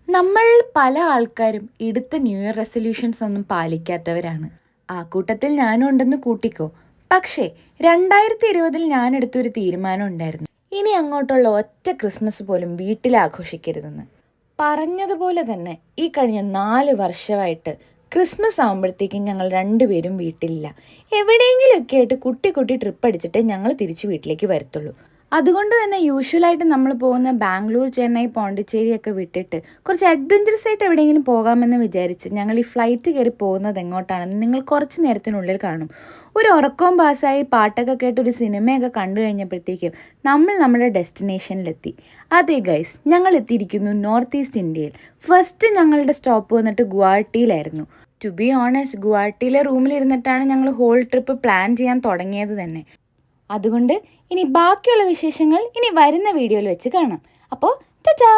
നമ്മൾ പല ആൾക്കാരും എടുത്ത ന്യൂ ഇയർ റെസൊല്യൂഷൻസ് ഒന്നും പാലിക്കാത്തവരാണ്. ആ കൂട്ടത്തിൽ ഞാനും ഉണ്ടെന്ന് കൂട്ടിക്കോ. പക്ഷേ 2020 ഞാൻ എടുത്തൊരു തീരുമാനം ഉണ്ടായിരുന്നു. ഇനി അങ്ങോട്ടുള്ള ഒറ്റ ക്രിസ്മസ് പോലും വീട്ടിൽ ആഘോഷിക്കരുതെന്ന്. പറഞ്ഞതുപോലെ തന്നെ ഈ കഴിഞ്ഞ 4 വർഷമായിട്ട് ക്രിസ്മസ് ആകുമ്പോഴത്തേക്കും ഞങ്ങൾ രണ്ടുപേരും വീട്ടിലില്ല. എവിടെയെങ്കിലുമൊക്കെ ആയിട്ട് കുട്ടി കുട്ടി ട്രിപ്പ് അടിച്ചിട്ടേ ഞങ്ങൾ തിരിച്ചു വീട്ടിലേക്ക് വരത്തുള്ളൂ. അതുകൊണ്ട് തന്നെ യൂഷ്വലായിട്ട് നമ്മൾ പോകുന്ന ബാംഗ്ലൂർ, ചെന്നൈ, പോണ്ടിച്ചേരി ഒക്കെ വിട്ടിട്ട് കുറച്ച് അഡ്വഞ്ചറസ് ആയിട്ട് എവിടെയെങ്കിലും പോകാമെന്ന് വിചാരിച്ച് ഞങ്ങൾ ഈ ഫ്ലൈറ്റ് കയറി പോകുന്നത് എങ്ങോട്ടാണെന്ന് നിങ്ങൾ കുറച്ച് നേരത്തിനുള്ളിൽ കാണും. ഒരു ഉറക്കവും പാസ്സായി പാട്ടൊക്കെ കേട്ട് ഒരു സിനിമയൊക്കെ കണ്ടു കഴിഞ്ഞപ്പോഴത്തേക്കും നമ്മൾ നമ്മുടെ ഡെസ്റ്റിനേഷനിലെത്തി. അതെ ഗൈസ്, ഞങ്ങൾ എത്തിയിരിക്കുന്നു നോർത്ത് ഈസ്റ്റ് ഇന്ത്യയിൽ. ഫസ്റ്റ് ഞങ്ങളുടെ സ്റ്റോപ്പ് വന്നിട്ട് ഗുവാഹട്ടിയിലായിരുന്നു. ടു ബി ഓണസ്റ്റ്, ഗുവാഹട്ടിയിലെ റൂമിലിരുന്നിട്ടാണ് ഞങ്ങൾ ഹോൾ ട്രിപ്പ് പ്ലാൻ ചെയ്യാൻ തുടങ്ങിയത് തന്നെ. അതുകൊണ്ട് ഇനി ബാക്കിയുള്ള വിശേഷങ്ങൾ ഇനി വരുന്ന വീഡിയോയിൽ വെച്ച് കാണാം. അപ്പോൾ ടാറ്റാ.